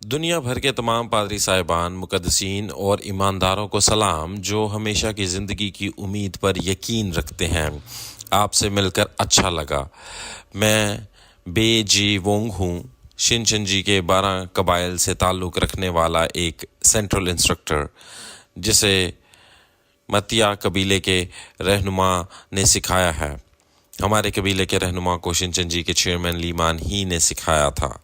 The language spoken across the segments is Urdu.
دنیا بھر کے تمام پادری صاحبان، مقدسین اور ایمانداروں کو سلام جو ہمیشہ کی زندگی کی امید پر یقین رکھتے ہیں۔ آپ سے مل کر اچھا لگا۔ میں بے جی وونگ ہوں، شنچنجی کے 12 قبائل سے تعلق رکھنے والا ایک سینٹرل انسٹرکٹر، جسے متیا قبیلے کے رہنما نے سکھایا ہے۔ ہمارے قبیلے کے رہنما کو شنچنجی کے چیئرمین لیمان ہی نے سکھایا تھا۔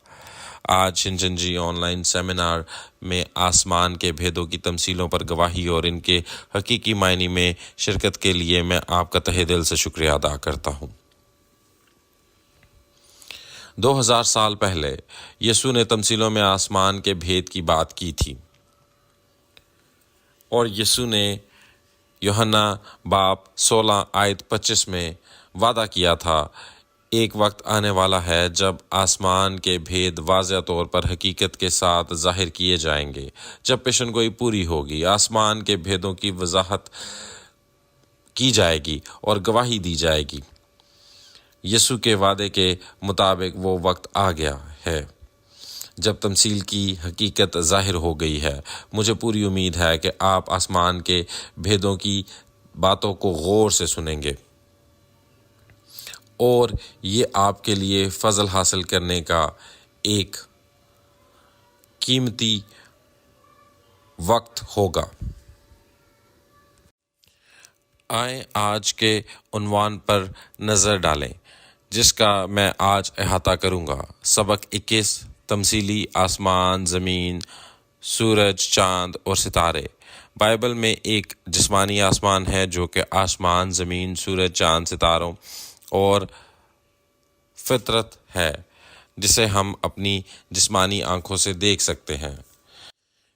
آج شنچنجی آن لائن سیمینار میں آسمان کے بھیدوں کی تمثیلوں پر گواہی اور ان کے حقیقی معنی میں شرکت کے لیے میں آپ کا تہہ دل سے شکریہ ادا کرتا ہوں۔ 2000 سال پہلے یسوع نے تمثیلوں میں آسمان کے بھید کی بات کی تھی، اور یسوع نے یوحنا باب 16 آیت 25 میں وعدہ کیا تھا، ایک وقت آنے والا ہے جب آسمان کے بھید واضح طور پر حقیقت کے ساتھ ظاہر کیے جائیں گے۔ جب پیشن گوئی پوری ہوگی، آسمان کے بھیدوں کی وضاحت کی جائے گی اور گواہی دی جائے گی۔ یسوع کے وعدے کے مطابق وہ وقت آ گیا ہے جب تمثیل کی حقیقت ظاہر ہو گئی ہے۔ مجھے پوری امید ہے کہ آپ آسمان کے بھیدوں کی باتوں کو غور سے سنیں گے، اور یہ آپ کے لیے فضل حاصل کرنے کا ایک قیمتی وقت ہوگا۔ آئیں آج کے عنوان پر نظر ڈالیں جس کا میں آج احاطہ کروں گا۔ سبق 21، تمثیلی آسمان، زمین، سورج، چاند اور ستارے۔ بائبل میں ایک جسمانی آسمان ہے جو کہ آسمان، زمین، سورج، چاند، ستاروں اور فطرت ہے جسے ہم اپنی جسمانی آنکھوں سے دیکھ سکتے ہیں۔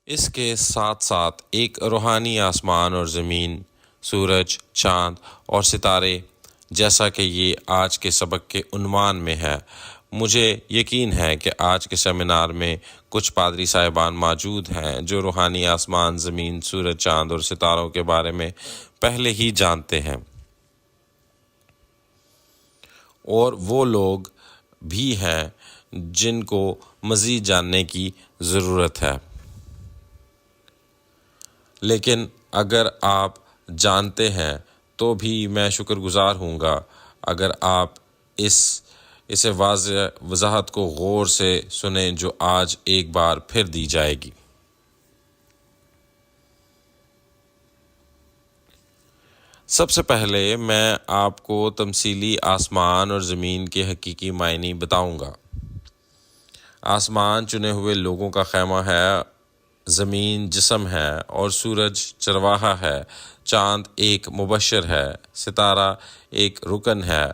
اس کے ساتھ ساتھ ایک روحانی آسمان اور زمین، سورج، چاند اور ستارے، جیسا کہ یہ آج کے سبق کے عنوان میں ہے۔ مجھے یقین ہے کہ آج کے سیمینار میں کچھ پادری صاحبان موجود ہیں جو روحانی آسمان، زمین، سورج، چاند اور ستاروں کے بارے میں پہلے ہی جانتے ہیں، اور وہ لوگ بھی ہیں جن کو مزید جاننے کی ضرورت ہے۔ لیکن اگر آپ جانتے ہیں تو بھی میں شکر گزار ہوں گا اگر آپ اسے وضاحت کو غور سے سنیں جو آج ایک بار پھر دی جائے گی۔ سب سے پہلے میں آپ کو تمثیلی آسمان اور زمین کے حقیقی معنی بتاؤں گا۔ آسمان چنے ہوئے لوگوں کا خیمہ ہے، زمین جسم ہے اور سورج چرواہا ہے، چاند ایک مبشر ہے، ستارہ ایک رکن ہے۔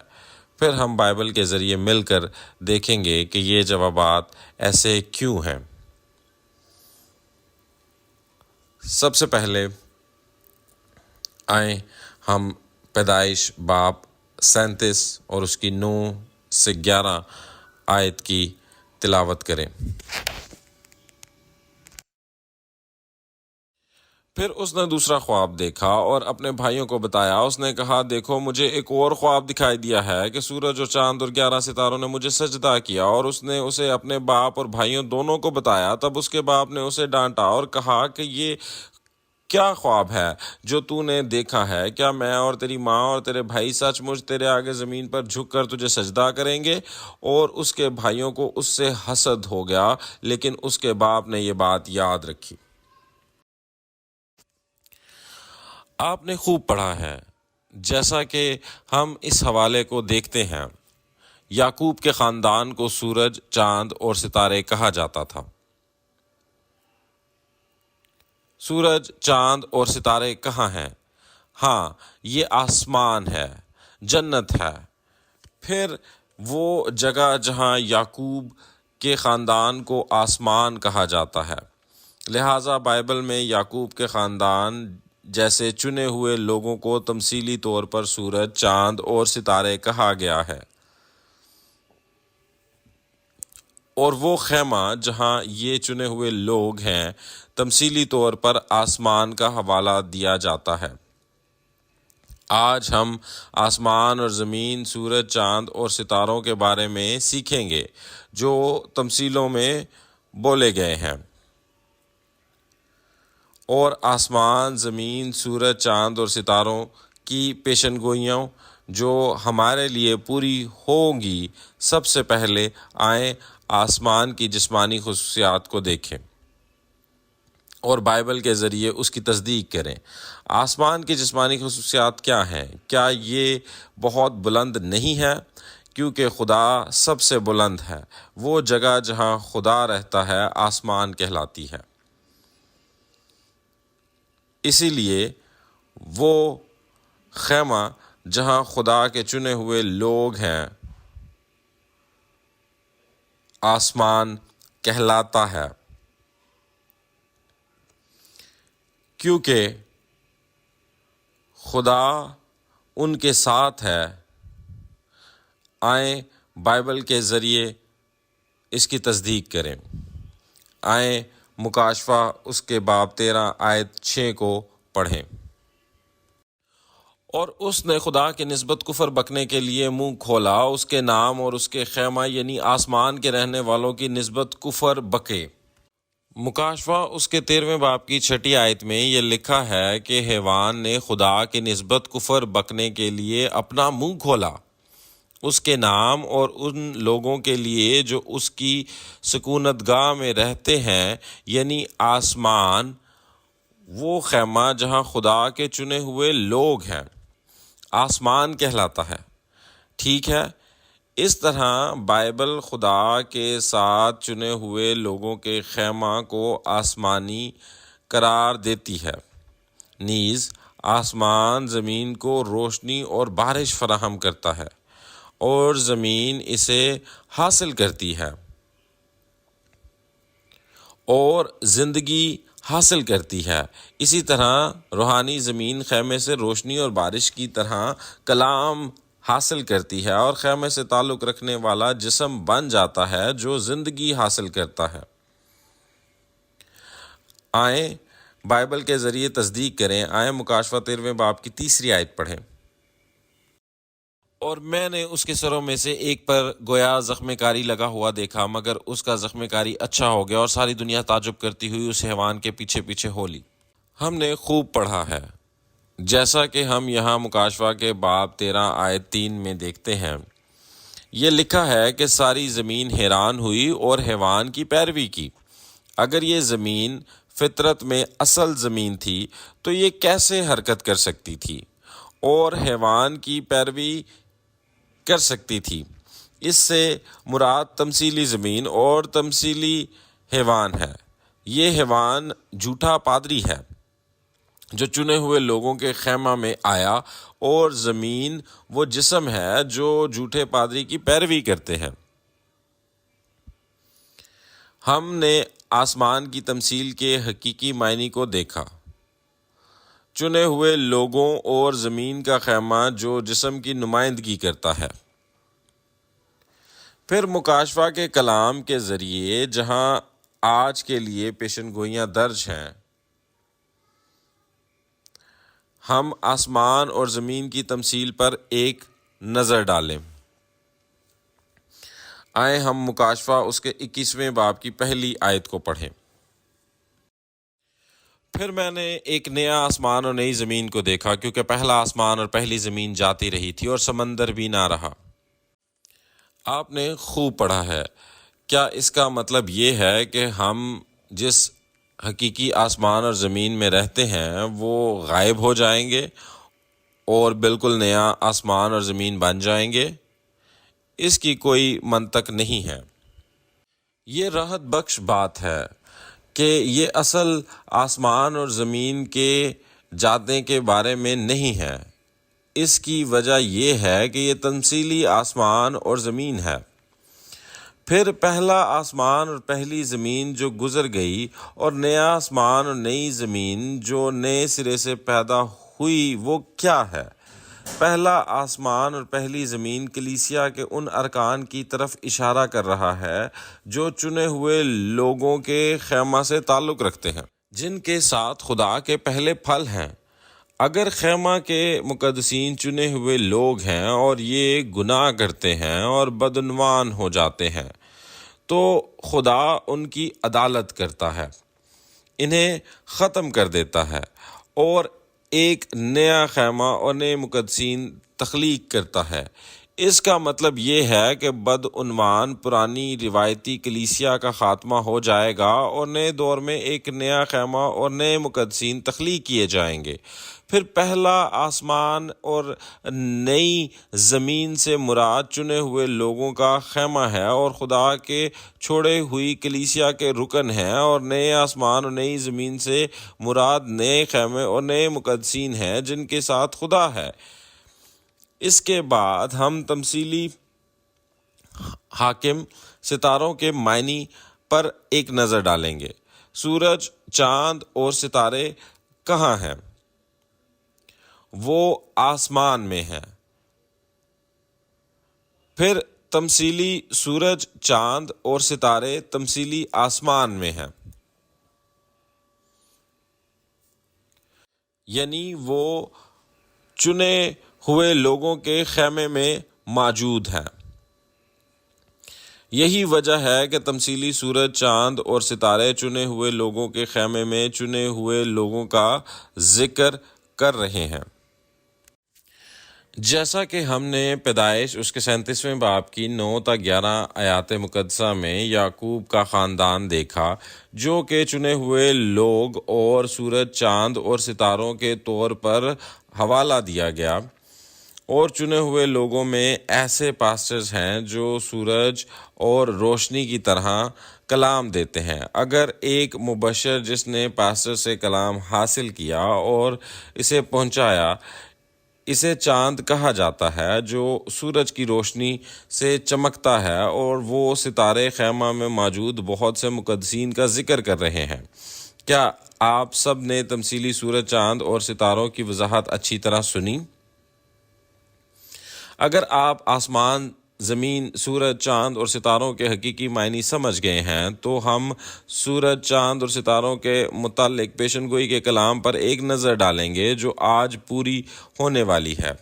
پھر ہم بائبل کے ذریعے مل کر دیکھیں گے کہ یہ جوابات ایسے کیوں ہیں۔ سب سے پہلے آئیں ہم پیدائش باب 37 اور اس کی 9 سے 11 آیت کی تلاوت کریں۔ پھر اس نے دوسرا خواب دیکھا اور اپنے بھائیوں کو بتایا۔ اس نے کہا، دیکھو مجھے ایک اور خواب دکھائی دیا ہے کہ سورج اور چاند اور 11 ستاروں نے مجھے سجدہ کیا، اور اس نے اسے اپنے باپ اور بھائیوں دونوں کو بتایا۔ تب اس کے باپ نے اسے ڈانٹا اور کہا کہ یہ کیا خواب ہے جو تو نے دیکھا ہے؟ کیا میں اور تیری ماں اور تیرے بھائی سچ مچ تیرے آگے زمین پر جھک کر تجھے سجدہ کریں گے؟ اور اس کے بھائیوں کو اس سے حسد ہو گیا، لیکن اس کے باپ نے یہ بات یاد رکھی۔ آپ نے خوب پڑھا ہے، جیسا کہ ہم اس حوالے کو دیکھتے ہیں۔ یعقوب کے خاندان کو سورج، چاند اور ستارے کہا جاتا تھا۔ سورج، چاند اور ستارے کہاں ہیں؟ ہاں، یہ آسمان ہے، جنت ہے۔ پھر وہ جگہ جہاں یعقوب کے خاندان کو آسمان کہا جاتا ہے۔ لہٰذا بائبل میں یعقوب کے خاندان جیسے چنے ہوئے لوگوں کو تمثیلی طور پر سورج، چاند اور ستارے کہا گیا ہے، اور وہ خیمہ جہاں یہ چنے ہوئے لوگ ہیں تمثیلی طور پر آسمان کا حوالہ دیا جاتا ہے۔ آج ہم آسمان اور زمین، سورج، چاند اور ستاروں کے بارے میں سیکھیں گے جو تمثیلوں میں بولے گئے ہیں، اور آسمان، زمین، سورج، چاند اور ستاروں کی پیشن گوئیاں جو ہمارے لیے پوری ہوں گی، سب سے پہلے آئیں آسمان کی جسمانی خصوصیات کو دیکھیں اور بائبل کے ذریعے اس کی تصدیق کریں۔ آسمان کی جسمانی خصوصیات کیا ہیں؟ کیا یہ بہت بلند نہیں ہے؟ کیونکہ خدا سب سے بلند ہے۔ وہ جگہ جہاں خدا رہتا ہے آسمان کہلاتی ہے۔ اسی لیے وہ خیمہ جہاں خدا کے چنے ہوئے لوگ ہیں آسمان کہلاتا ہے، کیونکہ خدا ان کے ساتھ ہے۔ آئیں بائبل کے ذریعے اس کی تصدیق کریں۔ آئیں مکاشفہ اس کے باب 13 آیت 6 کو پڑھیں۔ اور اس نے خدا کے نسبت کفر بکنے کے لیے منہ کھولا، اس کے نام اور اس کے خیمہ یعنی آسمان کے رہنے والوں کی نسبت کفر بکے۔ مکاشفہ اس کے 13ویں باب کی 6 آیت میں یہ لکھا ہے کہ حیوان نے خدا کی نسبت کفر بکنے کے لیے اپنا منہ کھولا، اس کے نام اور ان لوگوں کے لیے جو اس کی سکونت گاہ میں رہتے ہیں یعنی آسمان، وہ خیمہ جہاں خدا کے چنے ہوئے لوگ ہیں آسمان کہلاتا ہے۔ ٹھیک ہے، اس طرح بائبل خدا کے ساتھ چنے ہوئے لوگوں کے خیمہ کو آسمانی قرار دیتی ہے، نیز آسمان زمین کو روشنی اور بارش فراہم کرتا ہے اور زمین اسے حاصل کرتی ہے اور زندگی حاصل کرتی ہے۔ اسی طرح روحانی زمین خیمے سے روشنی اور بارش کی طرح کلام حاصل کرتی ہے اور خیمے سے تعلق رکھنے والا جسم بن جاتا ہے جو زندگی حاصل کرتا ہے۔ آئیں بائبل کے ذریعے تصدیق کریں۔ آئیں مکاشفہ 13ویں باب کی 3 آیت پڑھیں۔ اور میں نے اس کے سروں میں سے ایک پر گویا زخم کاری لگا ہوا دیکھا، مگر اس کا زخم کاری اچھا ہو گیا اور ساری دنیا تعجب کرتی ہوئی اس حیوان کے پیچھے پیچھے ہو لی۔ ہم نے خوب پڑھا ہے، جیسا کہ ہم یہاں مکاشفہ کے باب 13 آیت 3 میں دیکھتے ہیں، یہ لکھا ہے کہ ساری زمین حیران ہوئی اور حیوان کی پیروی کی۔ اگر یہ زمین فطرت میں اصل زمین تھی تو یہ کیسے حرکت کر سکتی تھی اور حیوان کی پیروی کر سکتی تھی؟ اس سے مراد تمثیلی زمین اور تمثیلی حیوان ہے۔ یہ حیوان جھوٹا پادری ہے جو چنے ہوئے لوگوں کے خیمہ میں آیا، اور زمین وہ جسم ہے جو جھوٹے پادری کی پیروی کرتے ہیں۔ ہم نے آسمان کی تمثیل کے حقیقی معنی کو دیکھا، چنے ہوئے لوگوں اور زمین کا خیمہ جو جسم کی نمائندگی کرتا ہے۔ پھر مکاشفہ کے کلام کے ذریعے جہاں آج کے لیے پیشن گوئیاں درج ہیں، ہم آسمان اور زمین کی تمثیل پر ایک نظر ڈالیں۔ آئیں ہم مکاشفہ اس کے 21ویں باب کی 1 آیت کو پڑھیں۔ پھر میں نے ایک نیا آسمان اور نئی زمین کو دیکھا، کیونکہ پہلا آسمان اور پہلی زمین جاتی رہی تھی اور سمندر بھی نہ رہا۔ آپ نے خوب پڑھا ہے۔ کیا اس کا مطلب یہ ہے کہ ہم جس حقیقی آسمان اور زمین میں رہتے ہیں وہ غائب ہو جائیں گے اور بالکل نیا آسمان اور زمین بن جائیں گے؟ اس کی کوئی منطق نہیں ہے۔ یہ راحت بخش بات ہے کہ یہ اصل آسمان اور زمین کے جانے کے بارے میں نہیں ہے۔ اس کی وجہ یہ ہے کہ یہ تمثیلی آسمان اور زمین ہے۔ پھر پہلا آسمان اور پہلی زمین جو گزر گئی اور نیا آسمان اور نئی زمین جو نئے سرے سے پیدا ہوئی وہ کیا ہے؟ پہلا آسمان اور پہلی زمین کلیسیا کے ان ارکان کی طرف اشارہ کر رہا ہے جو چنے ہوئے لوگوں کے خیمہ سے تعلق رکھتے ہیں، جن کے ساتھ خدا کے پہلے پھل ہیں۔ اگر خیمہ کے مقدسین چنے ہوئے لوگ ہیں اور یہ گناہ کرتے ہیں اور بدعنوان ہو جاتے ہیں تو خدا ان کی عدالت کرتا ہے، انہیں ختم کر دیتا ہے اور ایک نیا خیمہ اور نئے مقدسین تخلیق کرتا ہے۔ اس کا مطلب یہ ہے کہ بدعنوان پرانی روایتی کلیسیا کا خاتمہ ہو جائے گا اور نئے دور میں ایک نیا خیمہ اور نئے مقدسین تخلیق کیے جائیں گے۔ پھر پہلا آسمان اور نئی زمین سے مراد چنے ہوئے لوگوں کا خیمہ ہے اور خدا کے چھوڑے ہوئی کلیسیا کے رکن ہیں، اور نئے آسمان اور نئی زمین سے مراد نئے خیمے اور نئے مقدسین ہیں جن کے ساتھ خدا ہے۔ اس کے بعد ہم تمثیلی حاکم ستاروں کے معنی پر ایک نظر ڈالیں گے۔ سورج، چاند اور ستارے کہاں ہیں؟ وہ آسمان میں ہیں۔ پھر تمثیلی سورج، چاند اور ستارے تمثیلی آسمان میں ہیں، یعنی وہ چنے ہوئے لوگوں کے خیمے میں موجود ہیں۔ یہی وجہ ہے کہ تمثیلی سورج، چاند اور ستارے چنے ہوئے لوگوں کے خیمے میں چنے ہوئے لوگوں کا ذکر کر رہے ہیں۔ جیسا کہ ہم نے پیدائش اس کے 37ویں باب کی 9 تا 11 آیات مقدسہ میں یعقوب کا خاندان دیکھا، جو کہ چنے ہوئے لوگ اور سورج، چاند اور ستاروں کے طور پر حوالہ دیا گیا، اور چنے ہوئے لوگوں میں ایسے پاسٹرز ہیں جو سورج اور روشنی کی طرح کلام دیتے ہیں۔ اگر ایک مبشر جس نے پاسٹر سے کلام حاصل کیا اور اسے پہنچایا، اسے چاند کہا جاتا ہے جو سورج کی روشنی سے چمکتا ہے، اور وہ ستارے خیمہ میں موجود بہت سے مقدسین کا ذکر کر رہے ہیں۔ کیا آپ سب نے تمثیلی سورج، چاند اور ستاروں کی وضاحت اچھی طرح سنی؟ اگر آپ آسمان، زمین، سورج، چاند اور ستاروں کے حقیقی معنی سمجھ گئے ہیں تو ہم سورج، چاند اور ستاروں کے متعلق پیشن گوئی کے کلام پر ایک نظر ڈالیں گے جو آج پوری ہونے والی ہے۔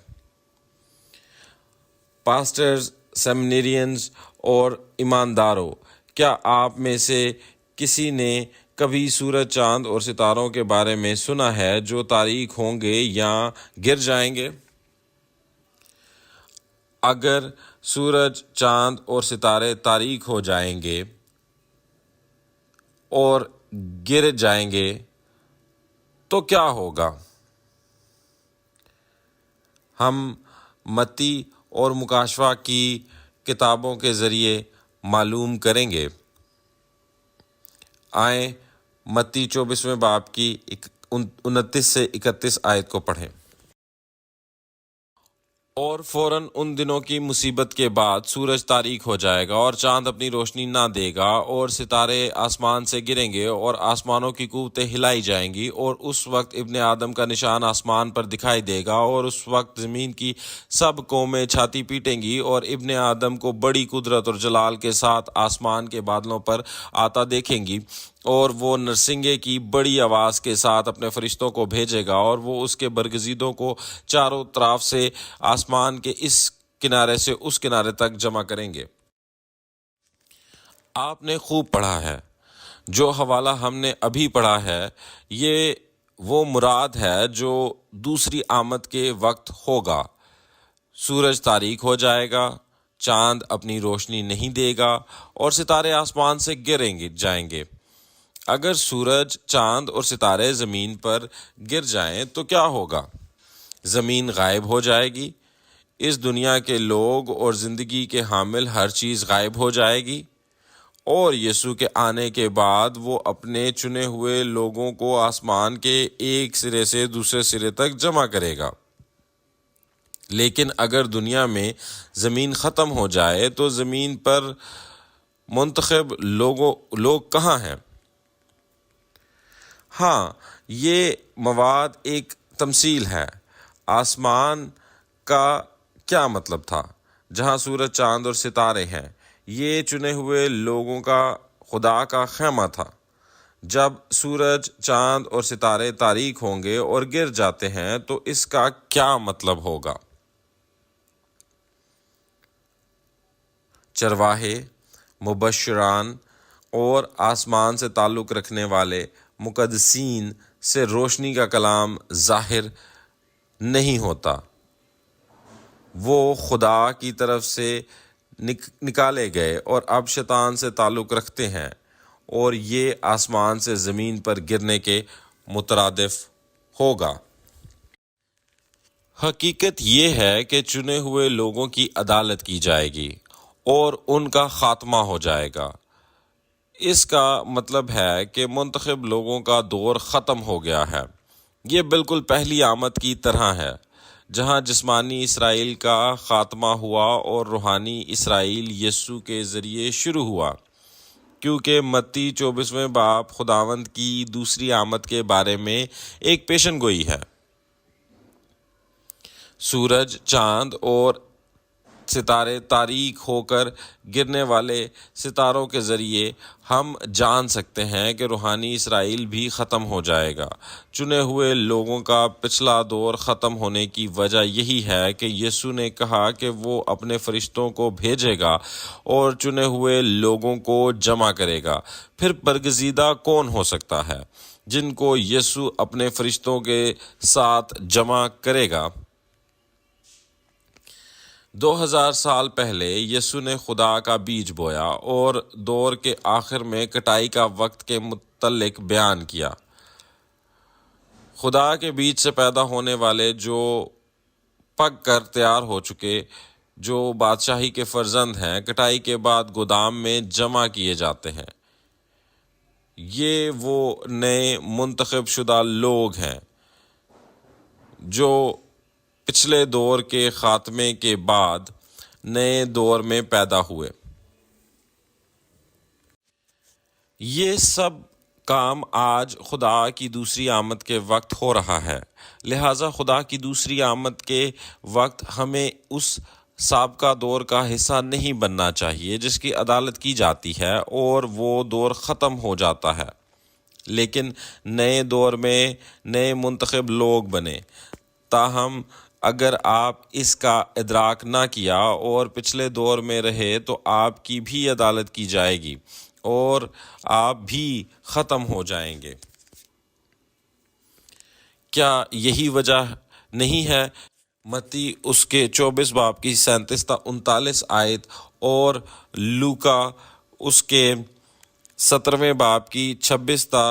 پاسٹرز، سیمینیرینز اور ایمانداروں، کیا آپ میں سے کسی نے کبھی سورج، چاند اور ستاروں کے بارے میں سنا ہے جو تاریک ہوں گے یا گر جائیں گے؟ اگر سورج، چاند اور ستارے تاریک ہو جائیں گے اور گر جائیں گے تو کیا ہوگا؟ ہم متی اور مکاشفہ کی کتابوں کے ذریعے معلوم کریں گے۔ آئیں متی 24ویں باب کی 29 سے 31 آیت کو پڑھیں۔ اور فوراً ان دنوں کی مصیبت کے بعد سورج تاریک ہو جائے گا اور چاند اپنی روشنی نہ دے گا، اور ستارے آسمان سے گریں گے اور آسمانوں کی قوتیں ہلائی جائیں گی، اور اس وقت ابن آدم کا نشان آسمان پر دکھائی دے گا، اور اس وقت زمین کی سب قومیں چھاتی پیٹیں گی اور ابن آدم کو بڑی قدرت اور جلال کے ساتھ آسمان کے بادلوں پر آتا دیکھیں گی، اور وہ نرسنگے کی بڑی آواز کے ساتھ اپنے فرشتوں کو بھیجے گا، اور وہ اس کے برگزیدوں کو چاروں طرف سے آسمان کے اس کنارے سے اس کنارے تک جمع کریں گے۔ آپ نے خوب پڑھا ہے۔ جو حوالہ ہم نے ابھی پڑھا ہے یہ وہ مراد ہے جو دوسری آمد کے وقت ہوگا۔ سورج تاریک ہو جائے گا، چاند اپنی روشنی نہیں دے گا، اور ستارے آسمان سے جائیں گے۔ اگر سورج، چاند اور ستارے زمین پر گر جائیں تو کیا ہوگا؟ زمین غائب ہو جائے گی، اس دنیا کے لوگ اور زندگی کے حامل ہر چیز غائب ہو جائے گی، اور یسوع کے آنے کے بعد وہ اپنے چنے ہوئے لوگوں کو آسمان کے ایک سرے سے دوسرے سرے تک جمع کرے گا۔ لیکن اگر دنیا میں زمین ختم ہو جائے تو زمین پر منتخب لوگ کہاں ہیں؟ ہاں، یہ مواد ایک تمثیل ہے۔ آسمان کا کیا مطلب تھا؟ جہاں سورج، چاند اور ستارے ہیں، یہ چنے ہوئے لوگوں کا خدا کا خیمہ تھا۔ جب سورج، چاند اور ستارے تاریک ہوں گے اور گر جاتے ہیں تو اس کا کیا مطلب ہوگا؟ چرواہے، مبشران اور آسمان سے تعلق رکھنے والے مقدسین سے روشنی کا کلام ظاہر نہیں ہوتا۔ وہ خدا کی طرف سے نکالے گئے اور اب شیطان سے تعلق رکھتے ہیں، اور یہ آسمان سے زمین پر گرنے کے مترادف ہوگا۔ حقیقت یہ ہے کہ چنے ہوئے لوگوں کی عدالت کی جائے گی اور ان کا خاتمہ ہو جائے گا۔ اس کا مطلب ہے کہ منتخب لوگوں کا دور ختم ہو گیا ہے۔ یہ بالکل پہلی آمد کی طرح ہے، جہاں جسمانی اسرائیل کا خاتمہ ہوا اور روحانی اسرائیل یسوع کے ذریعے شروع ہوا، کیونکہ متی 24 باب خداوند کی دوسری آمد کے بارے میں ایک پیشن گوئی ہے۔ سورج، چاند اور ستارے تاریک ہو کر گرنے والے ستاروں کے ذریعے ہم جان سکتے ہیں کہ روحانی اسرائیل بھی ختم ہو جائے گا۔ چنے ہوئے لوگوں کا پچھلا دور ختم ہونے کی وجہ یہی ہے کہ یسوع نے کہا کہ وہ اپنے فرشتوں کو بھیجے گا اور چنے ہوئے لوگوں کو جمع کرے گا۔ پھر برگزیدہ کون ہو سکتا ہے جن کو یسوع اپنے فرشتوں کے ساتھ جمع کرے گا؟ 2000 سال پہلے یسوع نے خدا کا بیج بویا اور دور کے آخر میں کٹائی کا وقت کے متعلق بیان کیا۔ خدا کے بیج سے پیدا ہونے والے جو پک کر تیار ہو چکے، جو بادشاہی کے فرزند ہیں، کٹائی کے بعد گودام میں جمع کیے جاتے ہیں۔ یہ وہ نئے منتخب شدہ لوگ ہیں جو پچھلے دور کے خاتمے کے بعد نئے دور میں پیدا ہوئے۔ یہ سب کام آج خدا کی دوسری آمد کے وقت ہو رہا ہے، لہٰذا خدا کی دوسری آمد کے وقت ہمیں اس سابقہ دور کا حصہ نہیں بننا چاہیے جس کی عدالت کی جاتی ہے اور وہ دور ختم ہو جاتا ہے، لیکن نئے دور میں نئے منتخب لوگ بنے۔ تاہم اگر آپ اس کا ادراک نہ کیا اور پچھلے دور میں رہے تو آپ کی بھی عدالت کی جائے گی اور آپ بھی ختم ہو جائیں گے۔ کیا یہی وجہ نہیں ہے متی اس کے 24 باب کی 37 تا 39 آیت اور لوکا اس کے 17ویں باب کی 26 تا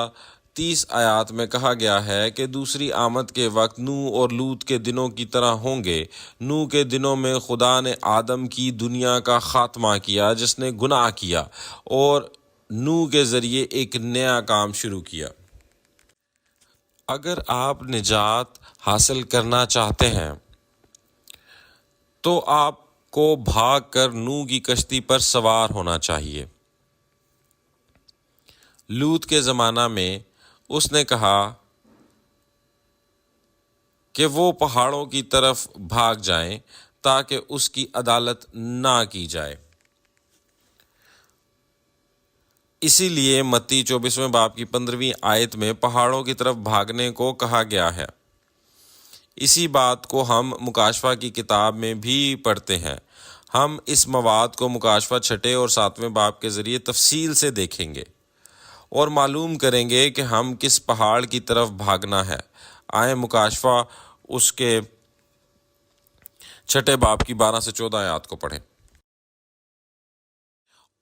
30 آیات میں کہا گیا ہے کہ دوسری آمد کے وقت نوح اور لوط کے دنوں کی طرح ہوں گے۔ نوح کے دنوں میں خدا نے آدم کی دنیا کا خاتمہ کیا جس نے گناہ کیا، اور نوح کے ذریعے ایک نیا کام شروع کیا۔ اگر آپ نجات حاصل کرنا چاہتے ہیں تو آپ کو بھاگ کر نوح کی کشتی پر سوار ہونا چاہیے۔ لوط کے زمانہ میں اس نے کہا کہ وہ پہاڑوں کی طرف بھاگ جائیں تاکہ اس کی عدالت نہ کی جائے۔ اسی لیے متی 24 باب کی 15ویں آیت میں پہاڑوں کی طرف بھاگنے کو کہا گیا ہے۔ اسی بات کو ہم مکاشفہ کی کتاب میں بھی پڑھتے ہیں۔ ہم اس مواد کو مکاشفہ 6 اور 7ویں باب کے ذریعے تفصیل سے دیکھیں گے اور معلوم کریں گے کہ ہم کس پہاڑ کی طرف بھاگنا ہے۔ آئیں مکاشفہ اس کے 6 باب کی 12 سے 14 آیات کو پڑھیں۔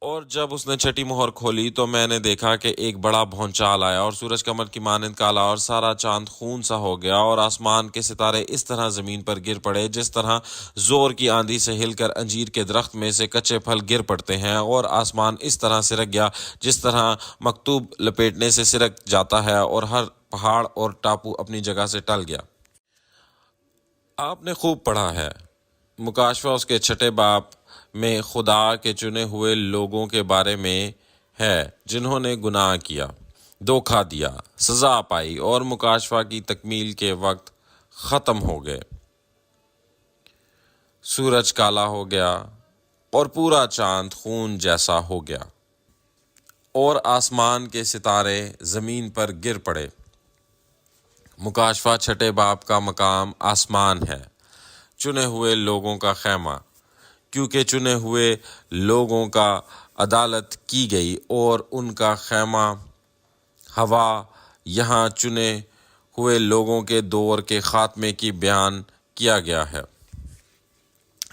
اور جب اس نے چھٹی مہر کھولی تو میں نے دیکھا کہ ایک بڑا بھونچال آیا اور سورج قمر کی مانند کالا اور سارا چاند خون سا ہو گیا، اور آسمان کے ستارے اس طرح زمین پر گر پڑے جس طرح زور کی آندھی سے ہل کر انجیر کے درخت میں سے کچے پھل گر پڑتے ہیں، اور آسمان اس طرح سرک گیا جس طرح مکتوب لپیٹنے سے سرک جاتا ہے، اور ہر پہاڑ اور ٹاپو اپنی جگہ سے ٹل گیا۔ آپ نے خوب پڑھا ہے۔ مکاشفہ اس کے 6 باب میں خدا کے چنے ہوئے لوگوں کے بارے میں ہے جنہوں نے گناہ کیا، دھوکہ دیا، سزا پائی اور مکاشفہ کی تکمیل کے وقت ختم ہو گئے۔ سورج کالا ہو گیا اور پورا چاند خون جیسا ہو گیا، اور آسمان کے ستارے زمین پر گر پڑے۔ مکاشفہ 6 باب کا مقام آسمان ہے، چنے ہوئے لوگوں کا خیمہ، کیونکہ چنے ہوئے لوگوں کا عدالت کی گئی اور ان کا خیمہ ہوا یہاں چنے ہوئے لوگوں کے دور کے خاتمے کی بیان کیا گیا ہے۔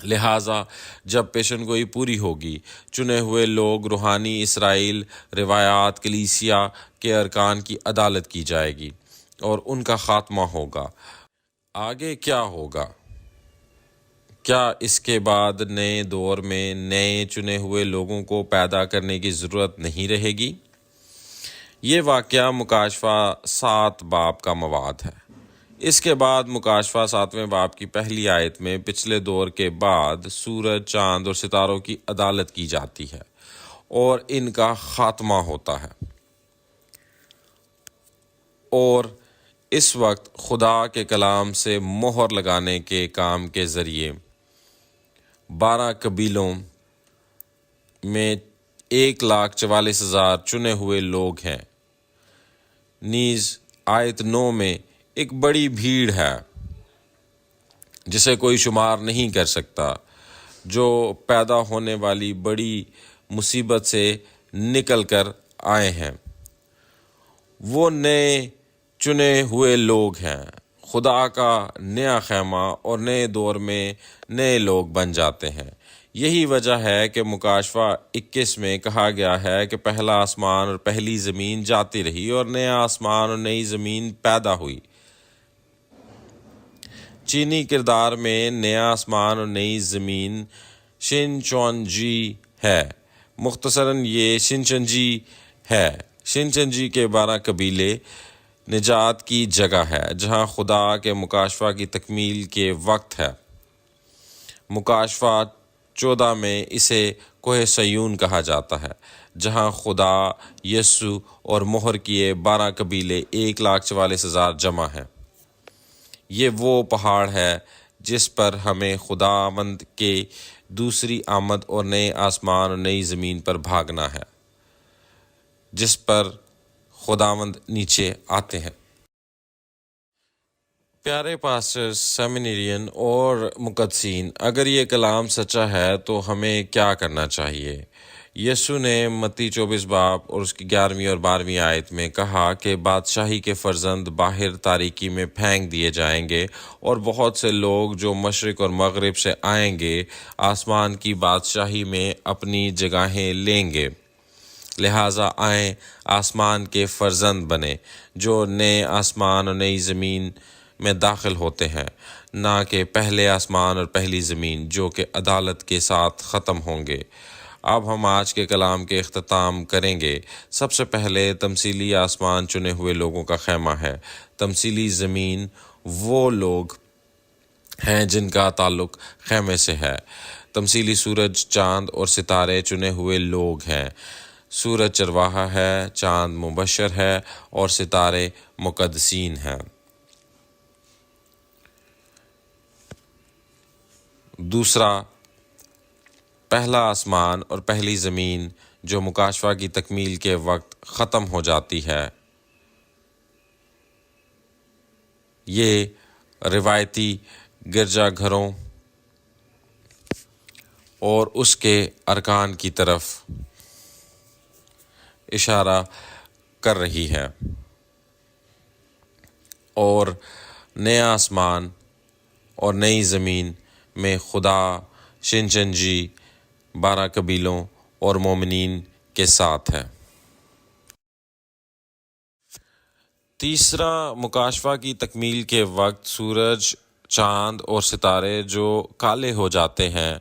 لہٰذا جب پیشن گوئی پوری ہوگی، چنے ہوئے لوگ روحانی اسرائیل روایات کلیسیا کے ارکان کی عدالت کی جائے گی اور ان کا خاتمہ ہوگا۔ آگے کیا ہوگا؟ کیا اس کے بعد نئے دور میں نئے چنے ہوئے لوگوں کو پیدا کرنے کی ضرورت نہیں رہے گی؟ یہ واقعہ مکاشفہ 7 باب کا مواد ہے۔ اس کے بعد مکاشفہ 7ویں باب کی پہلی آیت میں پچھلے دور کے بعد سورج، چاند اور ستاروں کی عدالت کی جاتی ہے اور ان کا خاتمہ ہوتا ہے، اور اس وقت خدا کے کلام سے مہر لگانے کے کام کے ذریعے 12 قبیلوں میں 1,44,000 چنے ہوئے لوگ ہیں۔ نیز آیت 9 میں ایک بڑی بھیڑ ہے جسے کوئی شمار نہیں کر سکتا، جو پیدا ہونے والی بڑی مصیبت سے نکل کر آئے ہیں۔ وہ نئے چنے ہوئے لوگ ہیں۔ خدا کا نیا خیمہ اور نئے دور میں نئے لوگ بن جاتے ہیں۔ یہی وجہ ہے کہ مکاشفہ 21 میں کہا گیا ہے کہ پہلا آسمان اور پہلی زمین جاتی رہی اور نیا آسمان اور نئی زمین پیدا ہوئی۔ چینی کردار میں نیا آسمان اور نئی زمین شنچونجی ہے۔ مختصراً یہ شنچنجی ہے۔ شنچنجی کے 12 قبیلے نجات کی جگہ ہے جہاں خدا کے مکاشفہ کی تکمیل کے وقت ہے۔ مکاشفہ 14 میں اسے کوہ سیون کہا جاتا ہے، جہاں خدا یسوع اور مہر کیے 12 قبیلے 1,44,000 جمع ہیں۔ یہ وہ پہاڑ ہے جس پر ہمیں خداوند کے دوسری آمد اور نئے آسمان اور نئی زمین پر بھاگنا ہے، جس پر خداوند نیچے آتے ہیں۔ پیارے پاسٹر، سیمینرین اور مقدسین، اگر یہ کلام سچا ہے تو ہمیں کیا کرنا چاہیے؟ یسوع نے متی 24 باب اور اس کی 11ویں اور 12ویں آیت میں کہا کہ بادشاہی کے فرزند باہر تاریکی میں پھینک دیے جائیں گے، اور بہت سے لوگ جو مشرق اور مغرب سے آئیں گے آسمان کی بادشاہی میں اپنی جگہیں لیں گے۔ لہٰذا آئیں آسمان کے فرزند بنیں جو نئے آسمان اور نئی زمین میں داخل ہوتے ہیں، نہ کہ پہلے آسمان اور پہلی زمین جو کہ عدالت کے ساتھ ختم ہوں گے۔ اب ہم آج کے کلام کے اختتام کریں گے۔ سب سے پہلے تمثیلی آسمان چنے ہوئے لوگوں کا خیمہ ہے۔ تمثیلی زمین وہ لوگ ہیں جن کا تعلق خیمے سے ہے۔ تمثیلی سورج، چاند اور ستارے چنے ہوئے لوگ ہیں۔ سورج چرواہا ہے، چاند مبشر ہے اور ستارے مقدسین ہیں۔ دوسرا، پہلا آسمان اور پہلی زمین جو مکاشفہ کی تکمیل کے وقت ختم ہو جاتی ہے، یہ روایتی گرجا گھروں اور اس کے ارکان کی طرف اشارہ کر رہی ہے، اور نیا آسمان اور نئی زمین میں خدا شنچنجی 12 قبیلوں اور مومنین کے ساتھ ہے۔ تیسرا، مکاشفہ کی تکمیل کے وقت سورج، چاند اور ستارے جو کالے ہو جاتے ہیں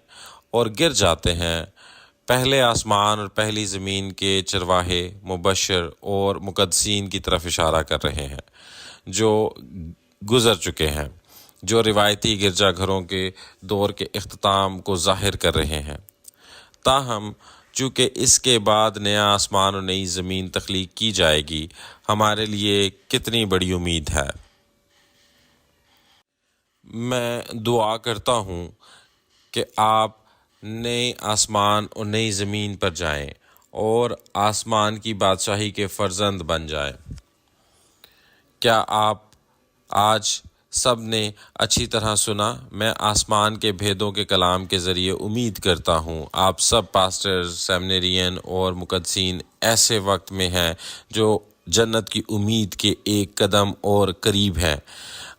اور گر جاتے ہیں، پہلے آسمان اور پہلی زمین کے چرواہے، مبشر اور مقدسین کی طرف اشارہ کر رہے ہیں جو گزر چکے ہیں، جو روایتی گرجا گھروں کے دور کے اختتام کو ظاہر کر رہے ہیں۔ تاہم چونکہ اس کے بعد نیا آسمان اور نئی زمین تخلیق کی جائے گی، ہمارے لیے کتنی بڑی امید ہے۔ میں دعا کرتا ہوں کہ آپ نئے آسمان اور نئی زمین پر جائیں اور آسمان کی بادشاہی کے فرزند بن جائیں۔ کیا آپ آج سب نے اچھی طرح سنا۔ میں آسمان کے بھیدوں کے کلام کے ذریعے امید کرتا ہوں آپ سب پاسٹرز، سیمنرین اور مقدسین ایسے وقت میں ہیں جو جنت کی امید کے ایک قدم اور قریب ہیں۔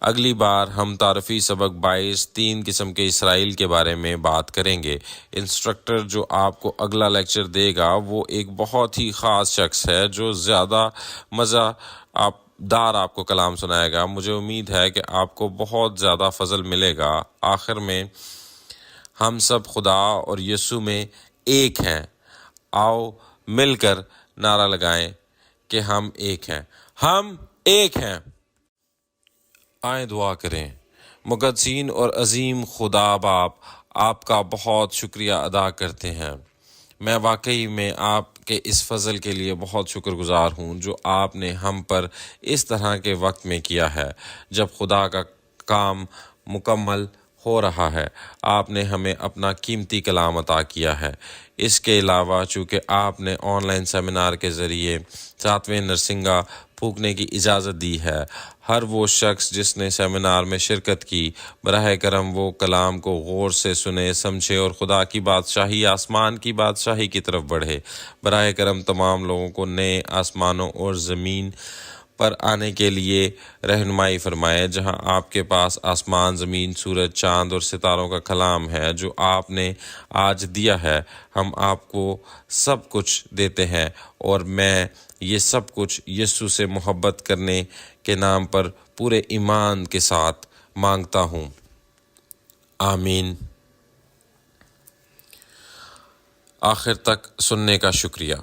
اگلی بار ہم تعارفی سبق 22 3 قسم کے اسرائیل کے بارے میں بات کریں گے۔ انسٹرکٹر جو آپ کو اگلا لیکچر دے گا وہ ایک بہت ہی خاص شخص ہے جو زیادہ مزہ آپ کو کلام سنائے گا۔ مجھے امید ہے کہ آپ کو بہت زیادہ فضل ملے گا۔ آخر میں ہم سب خدا اور یسوع میں ایک ہیں۔ آؤ مل کر نعرہ لگائیں کہ ہم ایک ہیں، ہم ایک ہیں۔ آئیں دعا کریں۔ مقدسین اور عظیم خدا باپ، آپ کا بہت شکریہ ادا کرتے ہیں۔ میں واقعی میں آپ کے اس فضل کے لیے بہت شکر گزار ہوں جو آپ نے ہم پر اس طرح کے وقت میں کیا ہے جب خدا کا کام مکمل ہو رہا ہے۔ آپ نے ہمیں اپنا قیمتی کلام عطا کیا ہے۔ اس کے علاوہ چونکہ آپ نے آن لائن سیمینار کے ذریعے 7ویں نرسنگا پھونکنے کی اجازت دی ہے، ہر وہ شخص جس نے سیمینار میں شرکت کی براہ کرم وہ کلام کو غور سے سنے، سمجھے اور خدا کی بادشاہی، آسمان کی بادشاہی کی طرف بڑھے۔ براہ کرم تمام لوگوں کو نئے آسمانوں اور زمین پر آنے کے لیے رہنمائی فرمائے جہاں آپ کے پاس آسمان، زمین، سورج، چاند اور ستاروں کا کلام ہے جو آپ نے آج دیا ہے۔ ہم آپ کو سب کچھ دیتے ہیں اور میں یہ سب کچھ یسوع سے محبت کرنے کے نام پر پورے ایمان کے ساتھ مانگتا ہوں، آمین۔ آخر تک سننے کا شکریہ۔